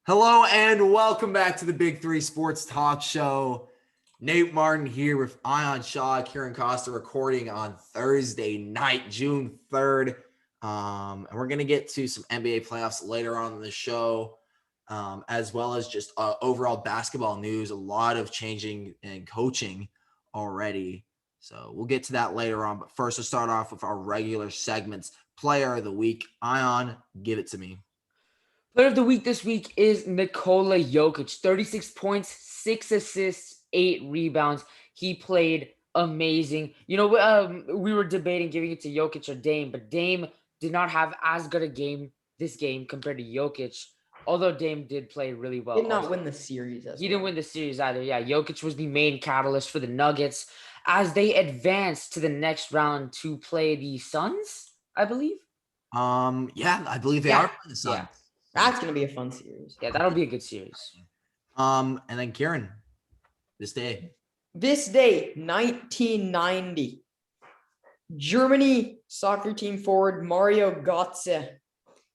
Hello and welcome back to the Big Three Sports Talk Show. Nate Martin here with Ion Shaw, Kieran Costa, recording on Thursday night, June 3rd. And we're going to get to some NBA playoffs later on in the show, as well as just overall basketball news. A lot of changing and coaching already. So we'll get to that later on. But first, we'll start off with our regular segments. Player of the week. Ion, give it to me. Player of the week this week is Nikola Jokic. 36 points, 6 assists, 8 rebounds. He played amazing. We were debating giving it to Jokic or Dame, but Dame did not have as good a game this game compared to Jokic. Although Dame did play really well. Did not win the series. He didn't win the series either. Yeah, Jokic was the main catalyst for the Nuggets as they advanced to the next round to play the Suns, I believe. Yeah, I believe they are playing the Suns. Yeah. That's going to be a fun series. Yeah, that'll be a good series. And then Kieran, this day, 1990. Germany soccer team forward Mario Götze.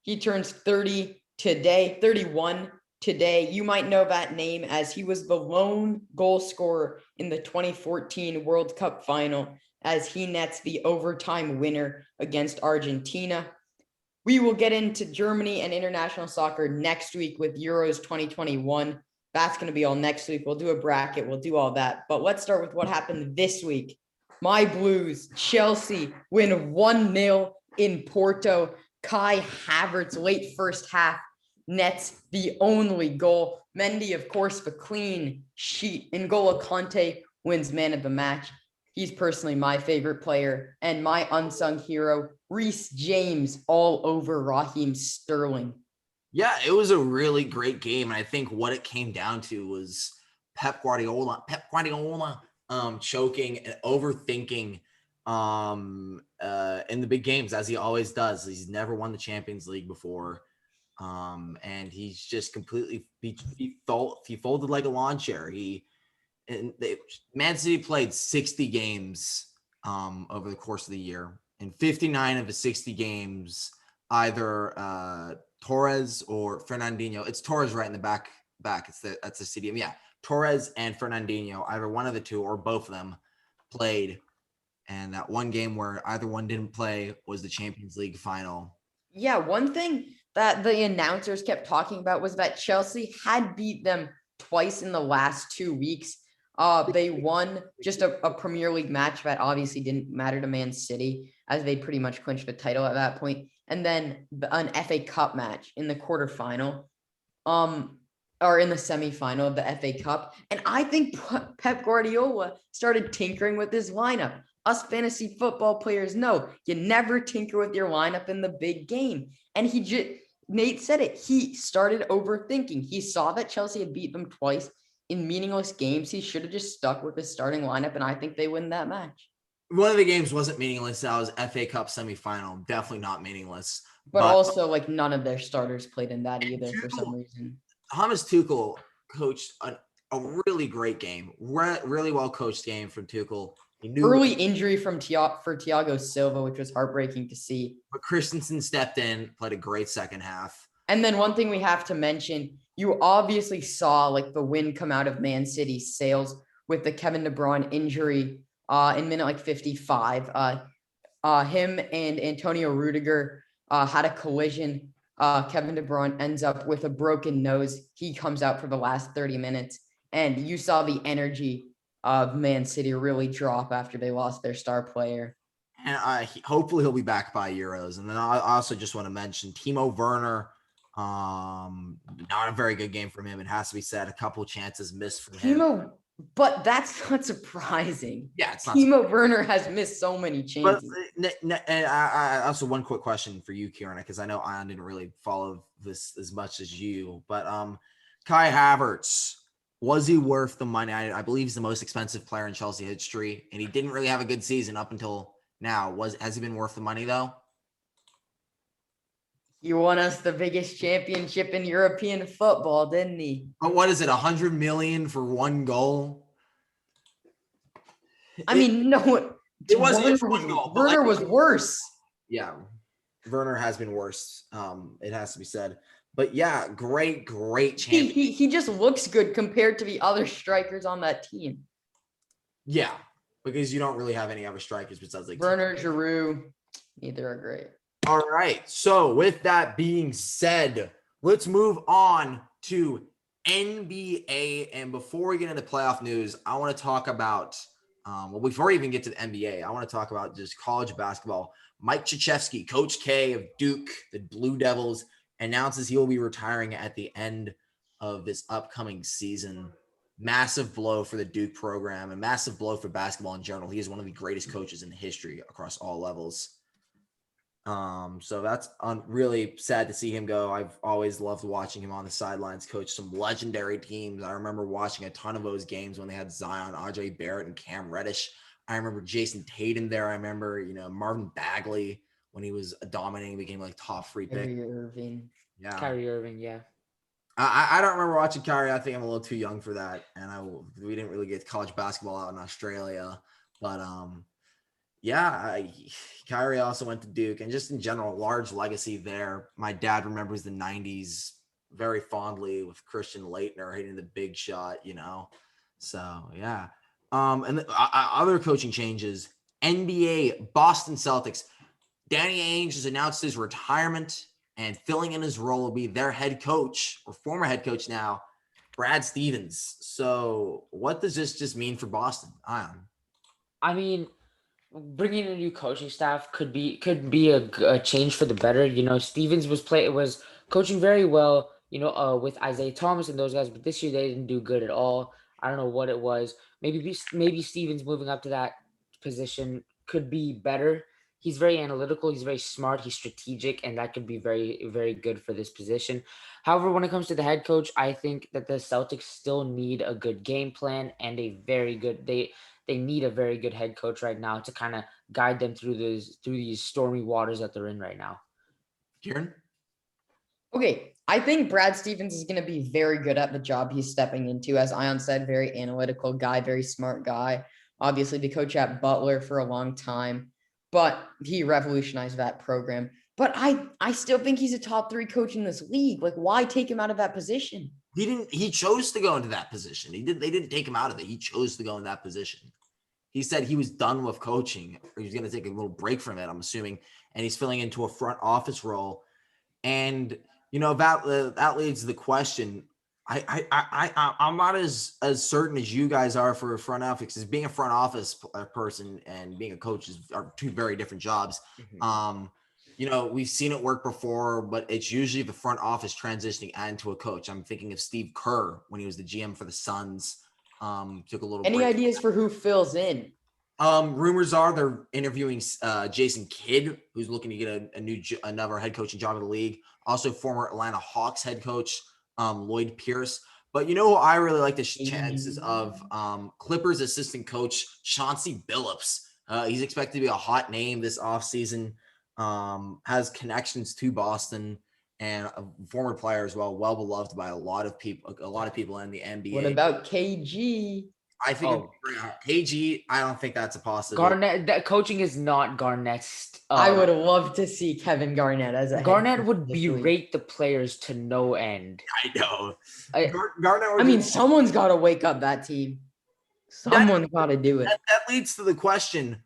He turns 31 today. You might know that name as he was the lone goal scorer in the 2014 World Cup final as he nets the overtime winner against Argentina. We will get into Germany and international soccer next week with Euros 2021. That's going to be all next week. We'll do a bracket. We'll do all that. But let's start with what happened this week. My Blues, Chelsea, win 1-0 in Porto. Kai Havertz, late first half, nets the only goal. Mendy, of course, the clean sheet. N'Golo Kante wins man of the match. He's personally my favorite player. And my unsung hero, Reece James, all over Raheem Sterling. Yeah, it was a really great game. And I think what it came down to was Pep Guardiola choking and overthinking in the big games, as he always does. He's never won the Champions League before. And he's just completely he folded like a lawn chair. Man City played 60 games over the course of the year. In 59 of the 60 games, either Torres or Fernandinho. It's Torres right in the back. That's the stadium. Yeah, Torres and Fernandinho, either one of the two or both of them played. And that one game where either one didn't play was the Champions League final. Yeah, one thing that the announcers kept talking about was that Chelsea had beat them twice in the last 2 weeks. They won just a Premier League match that obviously didn't matter to Man City as they pretty much clinched the title at that point. And then an FA Cup match in the quarterfinal, or in the semifinal of the FA Cup. And I think Pep Guardiola started tinkering with his lineup. Us fantasy football players know you never tinker with your lineup in the big game. And Nate said it, he started overthinking. He saw that Chelsea had beat them twice in meaningless games. He should have just stuck with his starting lineup, and I think they win that match. One of the games wasn't meaningless. That was FA Cup semifinal. Definitely not meaningless. But also, none of their starters played in that either for some reason. Thomas Tuchel coached a really great game. Really well-coached game from Tuchel. Early injury for Thiago Silva, which was heartbreaking to see. But Christensen stepped in, played a great second half. And then one thing we have to mention, you obviously saw the wind come out of Man City's sails with the Kevin De Bruyne injury in minute 55. Him and Antonio Rudiger had a collision. Kevin De Bruyne ends up with a broken nose. He comes out for the last 30 minutes. And you saw the energy of Man City really drop after they lost their star player. And hopefully he'll be back by Euros. And then I also just want to mention Timo Werner. Not a very good game from him. It has to be said. A couple chances missed from him. But that's not surprising. Yeah, it's not. Timo Werner has missed so many chances. And I also one quick question for you, Kieran, because I know Ion didn't really follow this as much as you. But Kai Havertz, was he worth the money? I believe he's the most expensive player in Chelsea history, and he didn't really have a good season up until now. Has he been worth the money though? He won us the biggest championship in European football, didn't he? But what is it, 100 million for one goal? I mean, no. It wasn't one goal. Werner was worse. Yeah, Werner has been worse. It has to be said. But yeah, great He, champion. he just looks good compared to the other strikers on that team. Yeah, because you don't really have any other strikers besides like Werner, Giroud, neither are great. All right. So with that being said, let's move on to NBA. And before we get into playoff news, I want to talk about well, before we even get to the NBA, I want to talk about just college basketball. Mike Krzyzewski, Coach K of Duke, the Blue Devils, announces he will be retiring at the end of this upcoming season. Massive blow for the Duke program and massive blow for basketball in general. He is one of the greatest coaches in history across all levels. So that's really sad to see him go. I've always loved watching him on the sidelines coach some legendary teams. I remember watching a ton of those games when they had Zion, RJ Barrett, and Cam Reddish. I remember Jason Tatum there. I remember, Marvin Bagley when he was dominating, became like top 3 pick. Kyrie Irving. Yeah. Kyrie Irving, yeah. I don't remember watching Kyrie. I think I'm a little too young for that. And we didn't really get college basketball out in Australia. But yeah, Kyrie also went to Duke, and just in general, large legacy there. My dad remembers the 90s very fondly with Christian Laettner hitting the big shot, So, yeah. And the, other coaching changes, NBA, Boston Celtics. Danny Ainge has announced his retirement, and filling in his role will be their head coach, or former head coach now, Brad Stevens. So what does this just mean for Boston, Ion? I mean, bringing in a new coaching staff could be a change for the better. Stevens was coaching very well, with Isaiah Thomas and those guys, but this year they didn't do good at all. I don't know what it was. Maybe Stevens moving up to that position could be better. He's very analytical, he's very smart, he's strategic, and that could be very, very good for this position. However, when it comes to the head coach, I think that the Celtics still need a good game plan and they need a very good head coach right now to kind of guide them through these stormy waters that they're in right now. Kieran? Okay, I think Brad Stevens is going to be very good at the job he's stepping into. As Ion said, very analytical guy, very smart guy. Obviously, the coach at Butler for a long time, but he revolutionized that program. But I still think he's a top 3 coach in this league. Like, why take him out of that position? He chose to go into that position. They didn't take him out of it. He chose to go in that position. He said he was done with coaching, or he was going to take a little break from it, I'm assuming, and he's filling into a front office role. And that leads to the question. I'm not as certain as you guys are for a front office, because being a front office person and being a coach are 2 very different jobs. Mm-hmm. We've seen it work before, but it's usually the front office transitioning into a coach. I'm thinking of Steve Kerr when he was the GM for the Suns. Took a little. Any ideas for who fills in? Rumors are they're interviewing Jason Kidd, who's looking to get another head coaching job in the league. Also, former Atlanta Hawks head coach Lloyd Pierce. But who I really like the chances of? Clippers assistant coach Chauncey Billups. He's expected to be a hot name this offseason. Has connections to Boston and a former player as well beloved by a lot of people in the NBA. What about KG? I think KG, I don't think that's a possibility. Garnett, that coaching is not Garnett's. I would love to see Kevin Garnett as a Garnett would berate the players to no end. I know. Garnett. I mean, someone's got to wake up that team. Someone's got to do it. That leads to the question: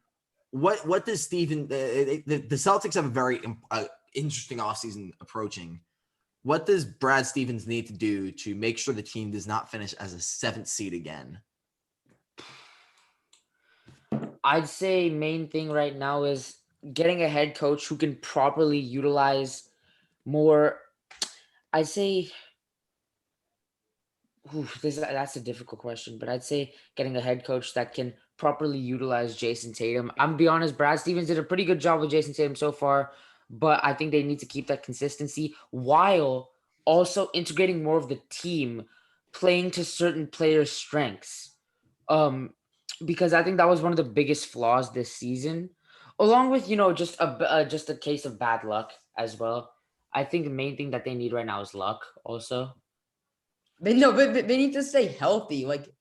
What does Steven? The Celtics have a very interesting offseason approaching. What does Brad Stevens need to do to make sure the team does not finish as a 7th seed again? I'd say main thing right now is getting a head coach who can properly utilize more. I'd say that's a difficult question, but I'd say getting a head coach that can properly utilize Jason Tatum. I'm gonna be honest, Brad Stevens did a pretty good job with Jason Tatum so far, but I think they need to keep that consistency while also integrating more of the team, playing to certain players' strengths. Because I think that was one of the biggest flaws this season, along with just a case of bad luck as well. I think the main thing that they need right now is luck. Also, but they need to stay healthy. Like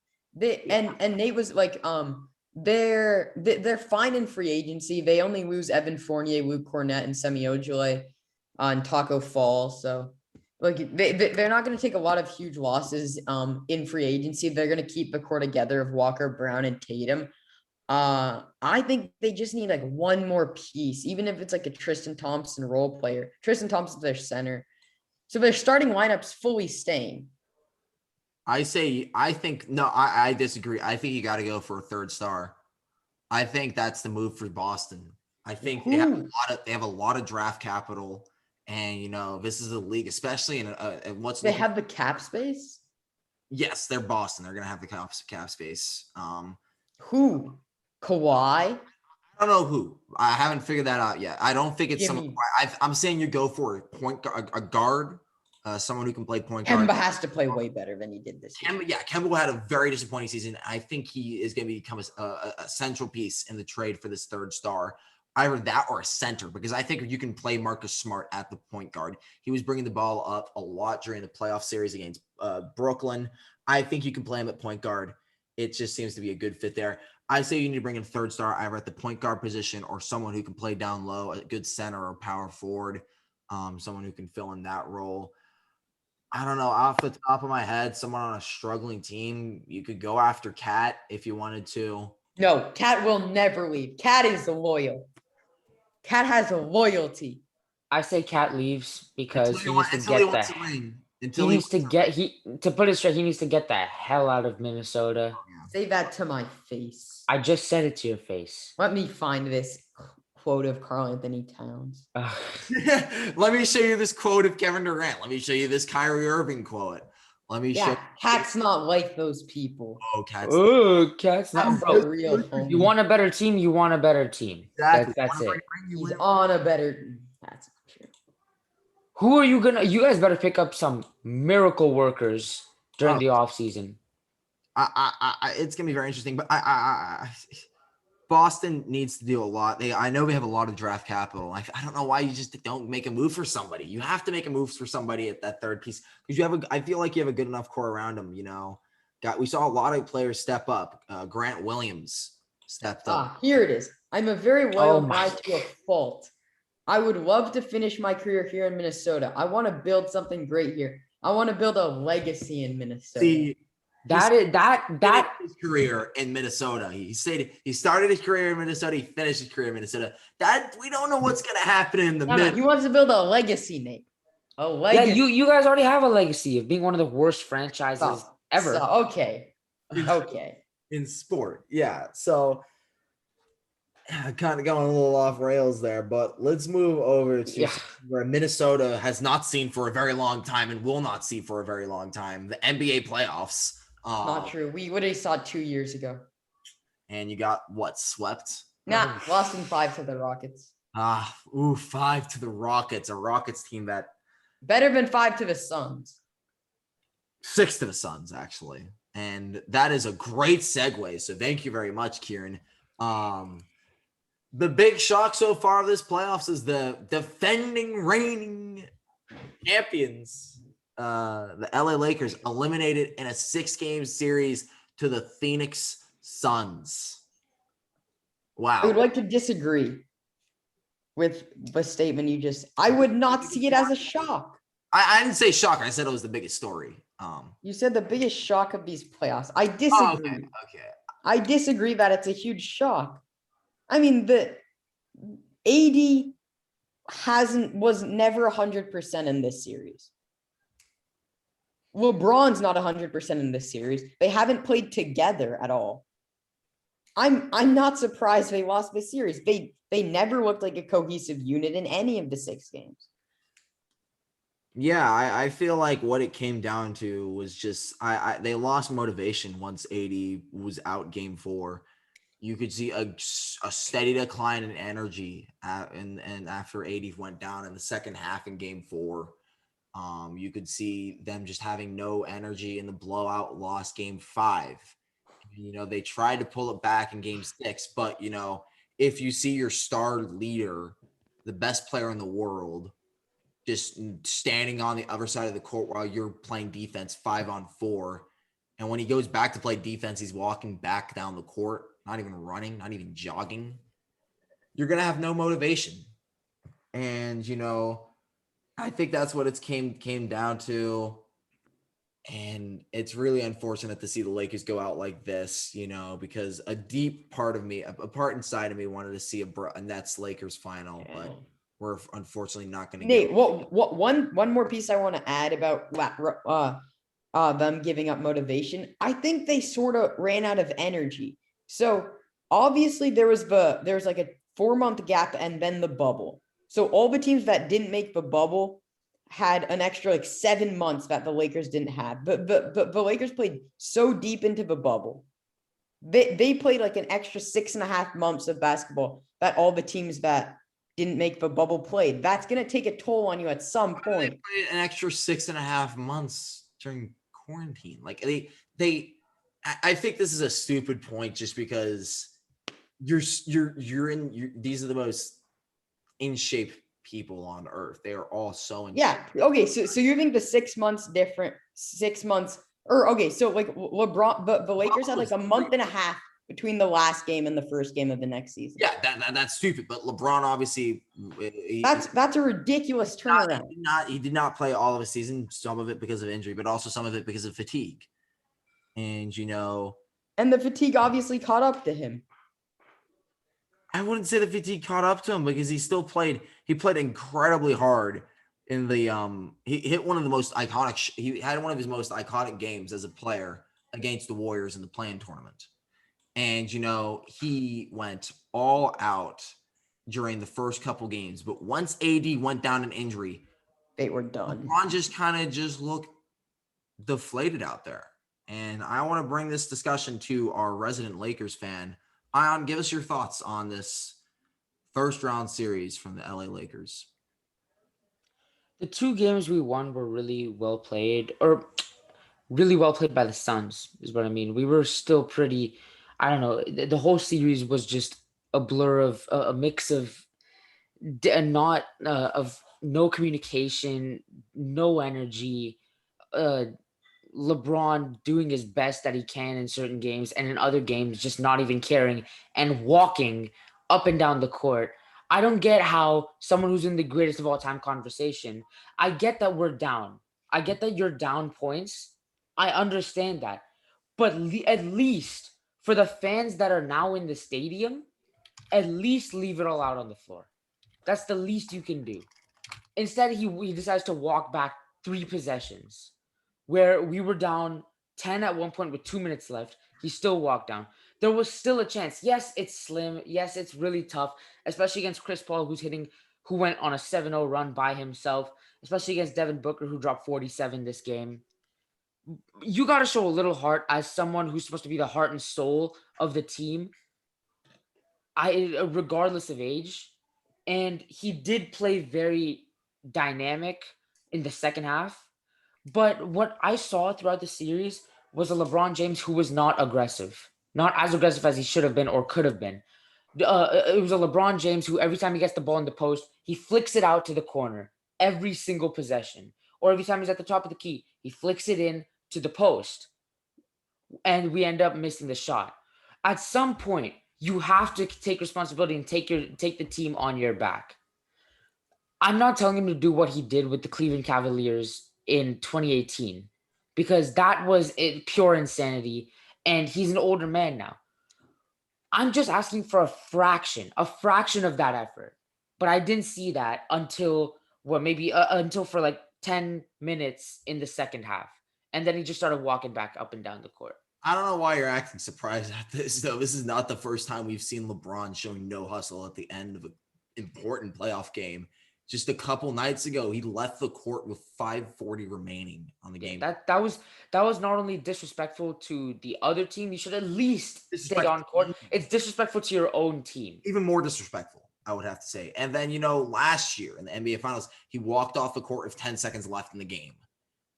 and Nate was like, they're fine in free agency. They only lose Evan Fournier, Luke Cornett, and Semi Ojeleye on Taco Fall. So Like they're not going to take a lot of huge losses in free agency. They're going to keep the core together of Walker, Brown, and Tatum. I think they just need like one more piece, even if it's like a Tristan Thompson role player. Tristan Thompson's their center. So their starting lineup's fully staying. I disagree. I think you got to go for a third star. I think that's the move for Boston. I think they have a lot of draft capital, and this is a league, especially in they have the cap space. Yes, they're Boston. They're gonna have the cap space. Who? Kawhi? I don't know who. I haven't figured that out yet. I don't think it's someone. I'm saying you go for a guard, someone who can play point guard. Kemba has to play way better than he did this year. Kemba had a very disappointing season. I think he is going to become a central piece in the trade for this third star. Either that or a center, because I think you can play Marcus Smart at the point guard. He was bringing the ball up a lot during the playoff series against Brooklyn. I think you can play him at point guard. It just seems to be a good fit there. I say you need to bring in a third star either at the point guard position or someone who can play down low, a good center or power forward, someone who can fill in that role. I don't know. Off the top of my head, someone on a struggling team, you could go after Cat if you wanted to. No, Cat will never leave. Cat is loyal. Cat has a loyalty. I say Cat leaves because he needs to get the hell out of Minnesota. Say that to my face. I just said it to your face. Let me find this quote of Karl-Anthony Towns. Let me show you this quote of Kevin Durant. Let me show you this Kyrie Irving quote. Let me show. Cat's not like those people. Cat's not real. You want a better team. You want a better team. Exactly. That's it. He's on a better. That's true. Who are you gonna? You guys better pick up some miracle workers during the off season. It's gonna be very interesting, but Boston needs to do a lot. I know they have a lot of draft capital. I don't know why you just don't make a move for somebody. You have to make a move for somebody at that third piece because I feel like you have a good enough core around them. We saw a lot of players step up. Grant Williams stepped up. Here it is. I'm a very loyal guy to a fault. I would love to finish my career here in Minnesota. I want to build something great here. I want to build a legacy in Minnesota. That his career in Minnesota. He started his career in Minnesota. He finished his career in Minnesota. That we don't know what's gonna happen in the middle. He wants to build a legacy, Nate. A legacy. Yeah, you guys already have a legacy of being one of the worst franchises ever. Okay. In sport, yeah. So kind of going a little off rails there, but let's move over to where Minnesota has not seen for a very long time and will not see for a very long time: the NBA playoffs. Not true. We would have saw it 2 years ago. And you got what, swept? Lost in 5 to the Rockets. 5 to the Rockets. A Rockets team that better than 5 to the Suns. 6 to the Suns, actually. And that is a great segue. So thank you very much, Kieran. The big shock so far of this playoffs is the defending reigning champions. The LA Lakers eliminated in a 6-game series to the Phoenix Suns. Wow. I would like to disagree with the statement you just. I would not see it as a shock. I didn't say shock. I said it was the biggest story. You said the biggest shock of these playoffs. I disagree. Okay. I disagree that it's a huge shock. I mean, the AD was never 100% in this series. LeBron's not 100% in this series. They haven't played together at all. I'm not surprised they lost this series. They never looked like a cohesive unit in any of the 6 games. Yeah, I feel like what it came down to was just they lost motivation once AD was out game 4. You could see a steady decline in energy and after AD went down in the second half in game 4. You could see them just having no energy in the blowout loss game 5. They tried to pull it back in game 6, but if you see your star leader, the best player in the world, just standing on the other side of the court while you're playing defense 5-on-4, and when he goes back to play defense, he's walking back down the court, not even running, not even jogging, you're going to have no motivation. And, I think that's what it's came down to. And it's really unfortunate to see the Lakers go out like this, because a deep part of me, a part inside of me wanted to see a Nets Lakers final, but we're unfortunately not going to Nate, get one more piece I want to add about them giving up motivation. I think they sort of ran out of energy. So obviously there was like a 4-month gap and then the bubble. So all the teams that didn't make the bubble had an extra like 7 months that the Lakers didn't have. But the Lakers played so deep into the bubble. They played like an extra 6.5 months of basketball that all the teams that didn't make the bubble played. That's gonna take a toll on you at some point. They played an extra 6.5 months during quarantine. Like I think this is a stupid point just because these are the most in shape people on earth. They are all so in shape. Okay. So you think the 6 months different, 6 months, or okay. So like LeBron, but the Lakers had like a month and a half between the last game and the first game of the next season. Yeah, that's stupid. But LeBron obviously that's a ridiculous turnaround. He did not play all of a season, some of it because of injury, but also some of it because of fatigue. And and the fatigue obviously caught up to him. I wouldn't say the fatigue caught up to him because he still played. He played incredibly hard in the he hit one of the most iconic. He had one of his most iconic games as a player against the Warriors in the play-in tournament. And, he went all out during the first couple games. But once AD went down in injury, they were done. LeBron just looked deflated out there. And I want to bring this discussion to our resident Lakers fan. Ion, give us your thoughts on this first round series from the LA Lakers. The 2 games we won were really well played, or really well played by the Suns is what I mean. We were still pretty, I don't know. The whole series was just a blur of a mix of of no communication, no energy, LeBron doing his best that he can in certain games, and in other games just not even caring and walking up and down the court. I don't get how someone who's in the greatest of all time conversation, I get that we're down. I get that you're down points. I understand that. But at least for the fans that are now in the stadium, at least leave it all out on the floor. That's the least you can do. Instead, he decides to walk back 3 possessions where we were down 10 at one point with 2 minutes left. He still walked down. There was still a chance. Yes, it's slim. Yes, it's really tough, especially against Chris Paul, who went on a 7-0 run by himself, especially against Devin Booker, who dropped 47 this game. You got to show a little heart as someone who's supposed to be the heart and soul of the team, regardless of age. And he did play very dynamic in the second half. But what I saw throughout the series was a LeBron James who was not aggressive, not as aggressive as he should have been or could have been. It was a LeBron James who every time he gets the ball in the post, he flicks it out to the corner every single possession. Or every time he's at the top of the key, he flicks it in to the post. And we end up missing the shot. At some point, you have to take responsibility and take the team on your back. I'm not telling him to do what he did with the Cleveland Cavaliers in 2018, because that was pure insanity, and he's an older man now. I'm just asking for a fraction of that effort, but I didn't see that until until for like 10 minutes in the second half, and then he just started walking back up and down the court. I don't know why you're acting surprised at this, though. This is not the first time we've seen LeBron showing no hustle at the end of an important playoff game. Just a couple nights ago, he left the court with 5:40 remaining on the game. That was not only disrespectful to the other team. You should at least stay on court. It's disrespectful to your own team. Even more disrespectful, I would have to say. And then, last year in the NBA Finals, he walked off the court with 10 seconds left in the game.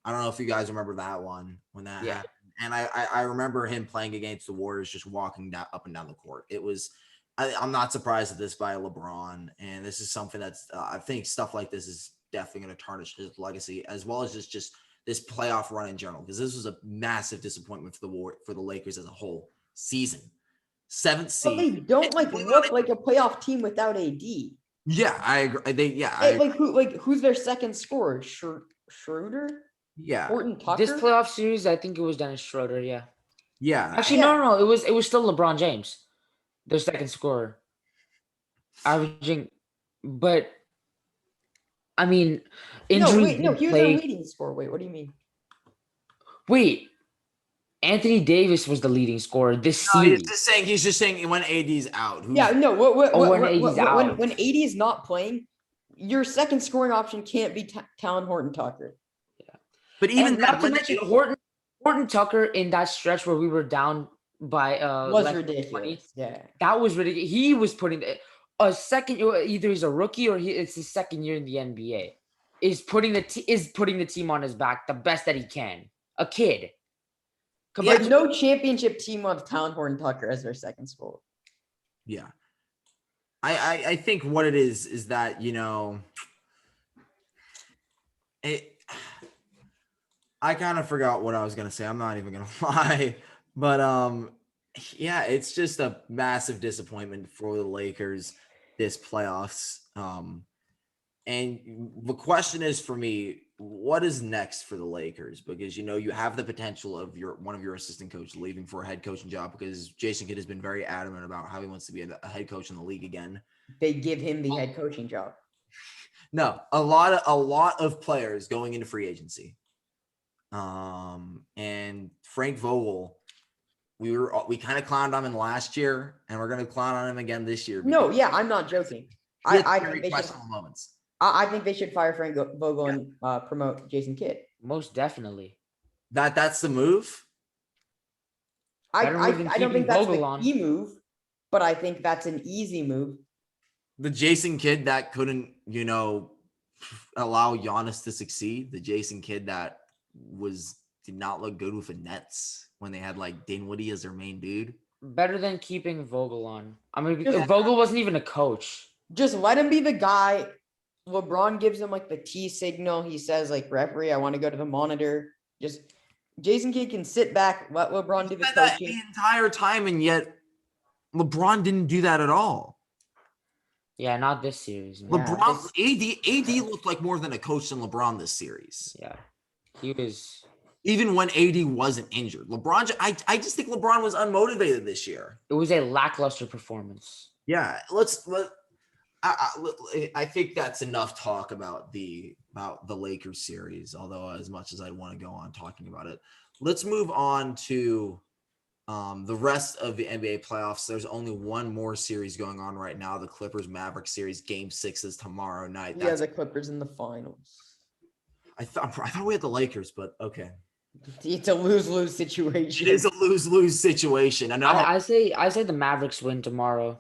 I don't know if you guys remember that one when that happened. And I remember him playing against the Warriors, just walking up and down the court. It was. I'm not surprised at this by LeBron, and this is something that's I think stuff like this is definitely going to tarnish his legacy, as well as just this playoff run in general, because this was a massive disappointment for the Lakers as a whole season. 7th seed. But they don't look like a playoff team without AD. Yeah, I agree. Who's their second scorer? Schroeder? Yeah, Horton Tucker? This playoff series, I think it was Dennis Schroeder. Yeah. yeah. Actually, no. It was still LeBron James, their second scorer, averaging. But I mean, injuries No, did he was their play. leading scorer. Wait, what do you mean? Wait, Anthony Davis was the leading scorer this No, series. he's just saying when AD's out. Yeah, no. when AD's out. When AD is not playing, your second scoring option can't be Talon Horton Tucker. But even And not to mention Horton Tucker in that stretch where we were down by was less than ridiculous. 20, Yeah, that was ridiculous. He was putting a second. Either he's a rookie or it's his second year in the NBA. Is putting the team on his back the best that he can. A kid. Like no championship team will have Talon Horton Tucker as their second scorer. Yeah. I think what it is that, I kind of forgot what I was going to say. I'm not even going to lie. But yeah, it's just a massive disappointment for the Lakers this playoffs. And the question is for me, what is next for the Lakers? Because, you have the potential of one of your assistant coaches leaving for a head coaching job, because Jason Kidd has been very adamant about how he wants to be a head coach in the league again. They give him the head coaching job. No, a lot of players going into free agency. And Frank Vogel, we kind of clowned on him last year, and we're going to clown on him again this year. No, yeah, I'm not joking. I think they should. Moments. I think they should fire Frank Vogel and promote Jason Kidd. Most definitely. That's the move. I don't think that's Vogel the key move, but I think that's an easy move. The Jason Kidd that couldn't, allow Giannis to succeed. The Jason Kidd that did not look good with the Nets when they had like Dinwiddie as their main dude. Better than keeping Vogel on. I mean, Vogel wasn't even a coach. Just let him be the guy. LeBron gives him like the T signal. He says like, referee, I want to go to the monitor. Just Jason Kidd can sit back, let LeBron do the coaching the entire time, and yet LeBron didn't do that at all. Yeah, not this series. Man. AD looked like more than a coach than LeBron this series. Yeah, he was. Even when AD wasn't injured, LeBron. I just think LeBron was unmotivated this year. It was a lackluster performance. Yeah, I think that's enough talk about the Lakers series. Although, as much as I want to go on talking about it, let's move on to the rest of the NBA playoffs. There's only one more series going on right now. The Clippers Mavericks series, Game 6 is tomorrow night. Yeah, the Clippers in the finals. I thought we had the Lakers, but okay. It's a lose-lose situation. It is a lose-lose situation. I say the Mavericks win tomorrow.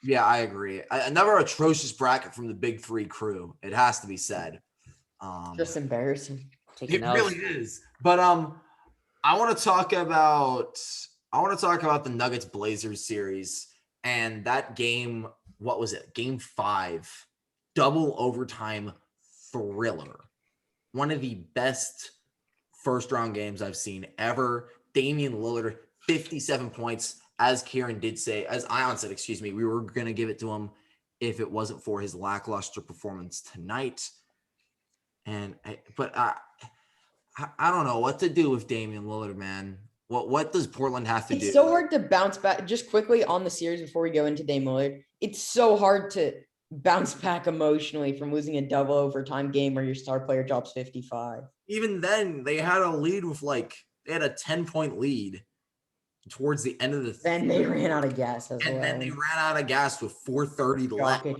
Yeah, I agree. Another atrocious bracket from the Big Three crew. It has to be said. Just embarrassing. It really is. But I want to talk about the Nuggets Blazers series and that game. What was it? Game 5, double overtime thriller. One of the best first round games I've seen ever. Damian Lillard, 57 points. As Ion said, we were going to give it to him if it wasn't for his lackluster performance tonight. But I don't know what to do with Damian Lillard, man. What does Portland have to do? It's so hard to bounce back. Just quickly on the series before we go into Damian Lillard, it's so hard to bounce back emotionally from losing a double overtime game where your star player drops 55. Even then, they had a lead with they had a 10-point lead towards the end of the Then they ran out of gas as well. And then they ran out of gas with 4:30 left. Yeah.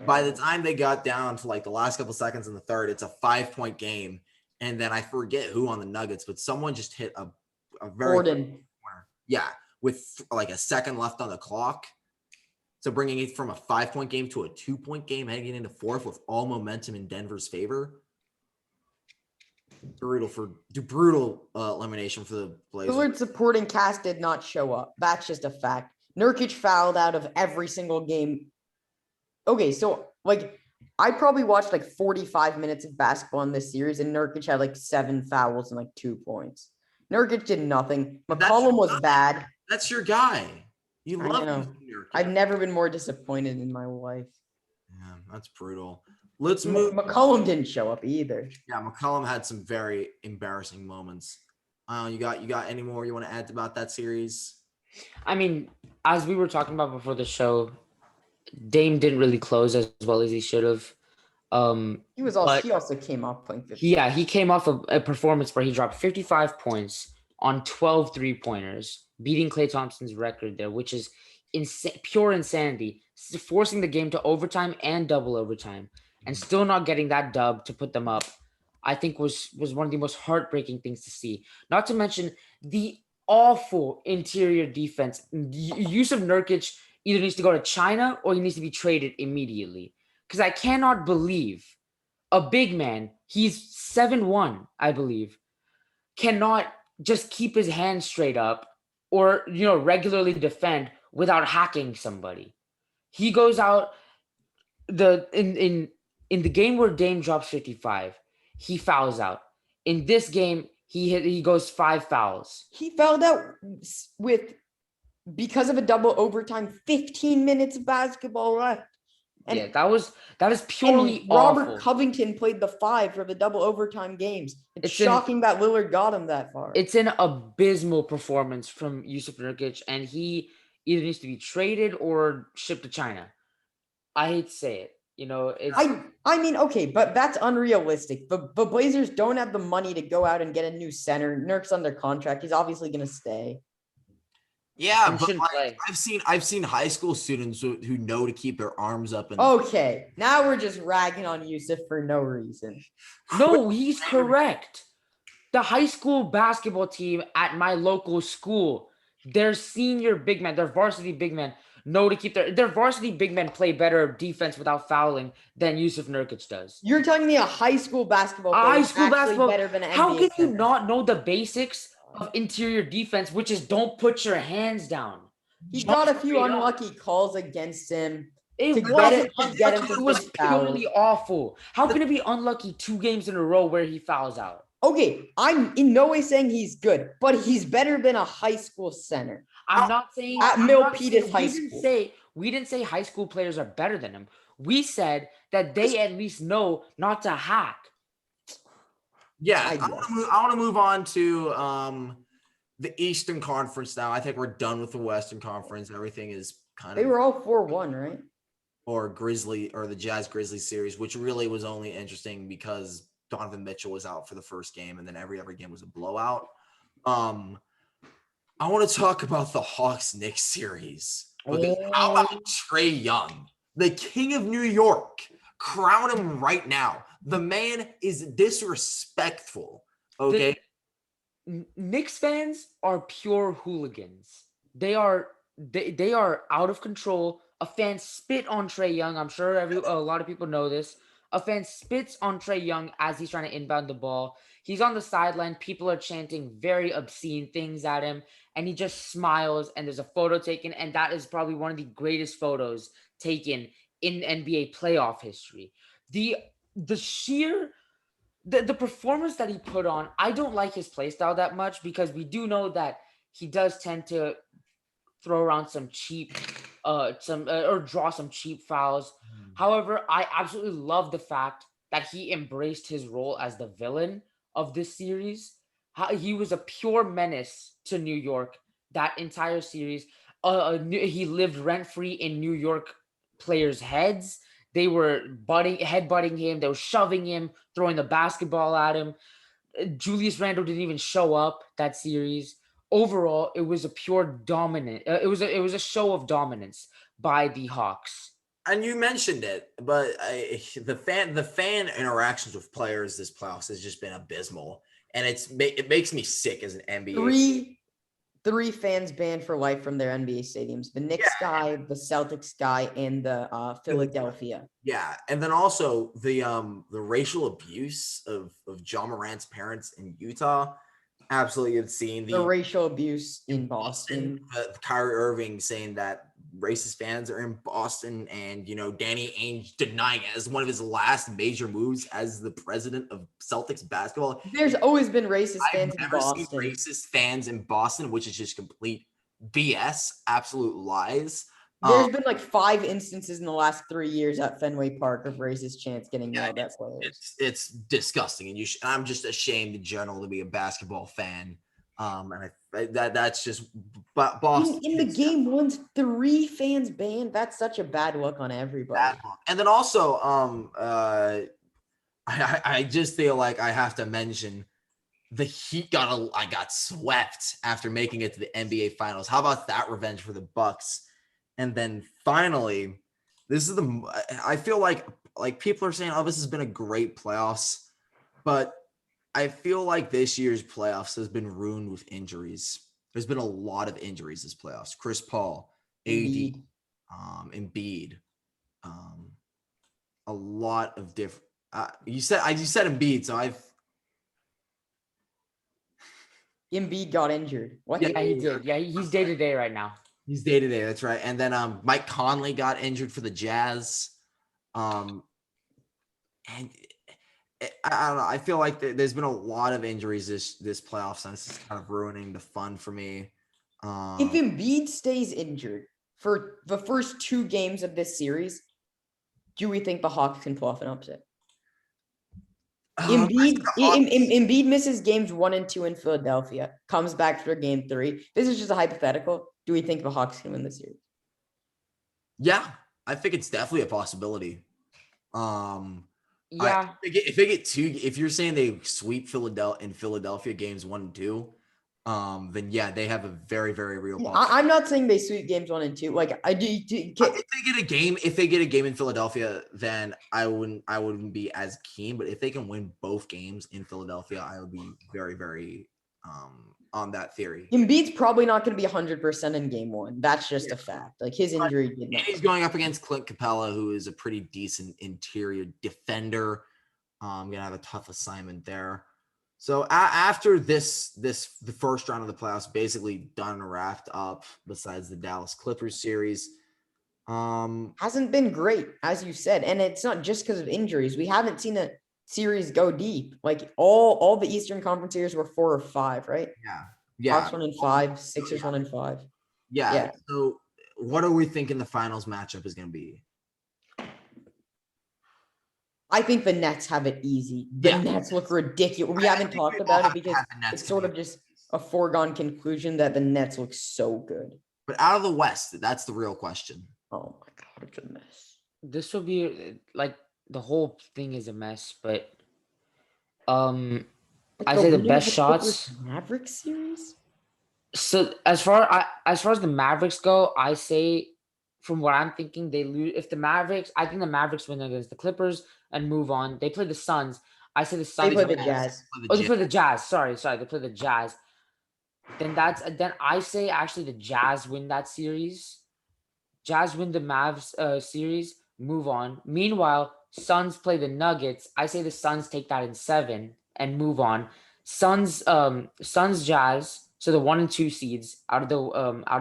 By the time they got down to the last couple seconds in the third, it's a 5-point game. And then I forget who on the Nuggets, but someone just hit a very Gordon. Corner. Yeah, with a second left on the clock. So bringing it from a 5-point game to a 2-point game, heading into fourth with all momentum in Denver's favor. Brutal elimination for the Blazers. Lillard's supporting cast did not show up. That's just a fact. Nurkic fouled out of every single game. Okay, so I probably watched 45 minutes of basketball in this series, and Nurkic had 7 fouls and 2 points. Nurkic did nothing. McCollum was bad. That's your guy. You love Nurkic. I've never been more disappointed in my life. Yeah, that's brutal. Let's move. McCollum didn't show up either. Yeah, McCollum had some very embarrassing moments. You got any more you want to add about that series? I mean, as we were talking about before the show, Dame didn't really close as well as he should have. He was also but he also came off playing 50. yeah, he came off of a performance where he dropped 55 points on 12 3-pointers, beating Klay Thompson's record there, which is pure insanity, forcing the game to overtime and double overtime, and still not getting that dub to put them up. I think was one of the most heartbreaking things to see. Not to mention the awful interior defense. Yusuf Nurkic either needs to go to China or he needs to be traded immediately. Because I cannot believe a big man, he's 7'1", I believe, cannot just keep his hands straight up or regularly defend without hacking somebody. He goes out in the game where Dame drops 55, he fouls out. In this game, he goes 5 fouls. He fouled out with because of a double overtime, 15 minutes of basketball left. And, yeah, that is purely Robert awful. Covington played the 5 for the double overtime games. It's shocking that Lillard got him that far. It's an abysmal performance from Yusuf Nurkic, and he either needs to be traded or shipped to China. I hate to say it. I mean, okay, but that's unrealistic. The Blazers don't have the money to go out and get a new center. Nurk's under contract. He's obviously going to stay. Yeah, but I've seen high school students who know to keep their arms up. Okay, now we're just ragging on Yusuf for no reason. No, he's correct. The high school basketball team at my local school, their senior big men, their varsity big men, know to keep their varsity big men play better defense without fouling than Yusuf Nurkic does. You're telling me a high school basketball player is actually better than an NBA How can center? you not know the basics of interior defense, which is don't put your hands down? He got a few unlucky calls against him. It was purely awful. How can it be unlucky 2 games in a row where he fouls out? Okay, I'm in no way saying he's good, but he's better than a high school center. I'm not saying at Milpitas High School. We didn't say high school players are better than him. We said that they at least know not to hack. Yeah, I want to move on to the Eastern Conference now. I think we're done with the Western Conference. Everything is They were all 4-1, right? Or the Jazz Grizzlies series, which really was only interesting because Donovan Mitchell was out for the first game, and then every other game was a blowout. I want to talk about the Hawks-Knicks series. How about Trae Young, the king of New York? Crown him right now. The man is disrespectful. Okay. Knicks fans are pure hooligans. They are out of control. A fan spit on Trae Young. I'm sure a lot of people know this. A fan spits on Trae Young as he's trying to inbound the ball. He's on the sideline. People are chanting very obscene things at him, and he just smiles, and there's a photo taken, and that is probably one of the greatest photos taken in NBA playoff history. The performance that he put on, I don't like his play style that much because we do know that he does tend to throw around some cheap or draw some cheap fouls. However, I absolutely love the fact that he embraced his role as the villain of this series. He was a pure menace to New York that entire series. He lived rent-free in New York players' heads. They were headbutting him. They were shoving him, throwing the basketball at him. Julius Randle didn't even show up that series. Overall, it was a pure dominant. It was a show of dominance by the Hawks. And you mentioned it, but the fan interactions with players this playoffs has just been abysmal, and it makes me sick as an NBA. Three fans banned for life from their NBA stadiums: the Knicks guy, the Celtics guy, and the Philadelphia. Yeah, and then also the racial abuse of Ja Morant's parents in Utah. Absolutely obscene. The racial abuse in Boston. Kyrie Irving saying that racist fans are in Boston, and Danny Ainge denying it as one of his last major moves as the president of Celtics basketball. There's always been racist fans in Boston. Seen racist fans in Boston, which is just complete BS, absolute lies. There's been like 5 instances in the last 3 years at Fenway Park of racist chants getting Yeah, yelled at players. it's disgusting, and I'm just ashamed in general to be a basketball fan. And that's just Boston In the game one's 3 fans banned. That's such a bad look on everybody. And then also, I just feel like I have to mention the Heat got swept after making it to the NBA Finals. How about that revenge for the Bucks? And then finally, I feel like people are saying, oh, this has been a great playoffs, but I feel like this year's playoffs has been ruined with injuries. There's been a lot of injuries this playoffs. Chris Paul, AD, Embiid, a lot of different. You said Embiid, so Embiid got injured. What? Yeah, he did. Yeah, he's day to day right now. He's day to day. That's right. And then Mike Conley got injured for the Jazz. And I don't know. I feel like there's been a lot of injuries this playoffs, and this is kind of ruining the fun for me. If Embiid stays injured for the first 2 games of this series, do we think the Hawks can pull off an upset? Embiid misses games 1 and 2 in Philadelphia, comes back for game 3. This is just a hypothetical. Do we think the Hawks can win the series? Yeah, I think it's definitely a possibility. Yeah. If they get 2, if you're saying they sweep Philadelphia games 1 and 2, then yeah, they have a very, very real possibility. I'm not saying they sweep games 1 and 2. Like I do. If they get a game in Philadelphia, then I wouldn't be as keen. But if they can win both games in Philadelphia, I would be very, very on that theory. Embiid's probably not going to be 100% in game 1. That's just a fact. Like his injury did not. And he's going up against Clint Capella, who is a pretty decent interior defender. Gonna have a tough assignment there. So after the first round of the playoffs basically done and wrapped up, besides the Dallas Clippers series, hasn't been great, as you said, and it's not just because of injuries. We haven't seen a series go deep. Like all the Eastern Conference series were 4 or 5, right? Yeah. Hawks 1 and 5, Sixers 1 and 5. Yeah. So what are we thinking the finals matchup is going to be? I think the Nets have it easy. The Nets look ridiculous. We haven't talked about it because it's sort of just a foregone conclusion that the Nets look so good. But out of the West, that's the real question. Oh my God, it's a mess. This will be like the whole thing is a mess, but I say the best shots. Mavericks series. So as far as the Mavericks go, I say from what I'm thinking, they lose. If the Mavericks, I think the Mavericks win against the Clippers and move on. They play the Suns. I say the Suns. They play the Jazz. They play the Jazz. Sorry. They play the Jazz. Then I say actually the Jazz win that series. Jazz win the Mavs series. Move on. Meanwhile, Suns play the Nuggets. I say the Suns take that in 7 and move on. Suns Jazz. So the 1 and 2 seeds out of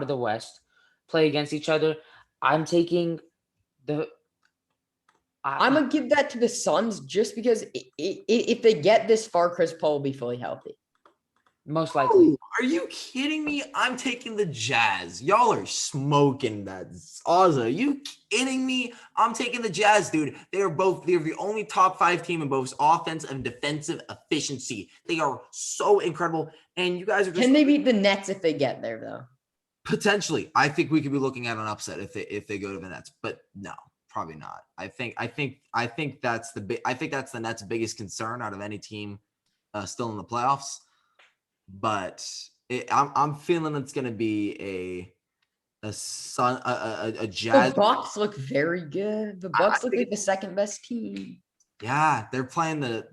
the West play against each other. I'm taking the. I'm gonna give that to the Suns just because if they get this far, Chris Paul will be fully healthy. Most likely. Ooh, are you kidding me? I'm taking the Jazz. Y'all are smoking that. Are you kidding me? I'm taking the Jazz, dude. They're the only top 5 team in both offense and defensive efficiency. They are so incredible. And you guys are just. Can they beat the Nets if they get there, though? Potentially. I think we could be looking at an upset if they go to the Nets, but no, probably not. I think that's the Nets' biggest concern out of any team still in the playoffs. But I'm feeling it's going to be a Jazz. The Bucks look very good. The Bucks look like the second best team. Yeah, they're playing the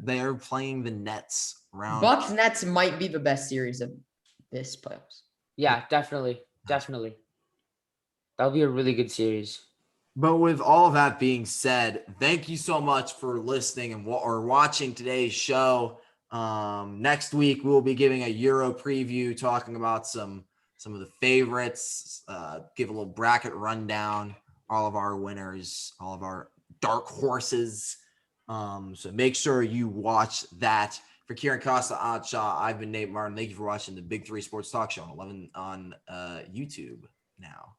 Nets round. Bucks Nets might be the best series of this playoffs. Yeah, definitely. That'll be a really good series. But with all of that being said, thank you so much for listening or watching today's show. Next week we'll be giving a Euro preview, talking about some of the favorites, give a little bracket rundown, all of our winners, all of our dark horses. So make sure you watch that. For Kieran Costa, Ahmad Shah, I've been Nate Martin. Thank you for watching the Big 3 Sports Talk Show on 11 on YouTube now.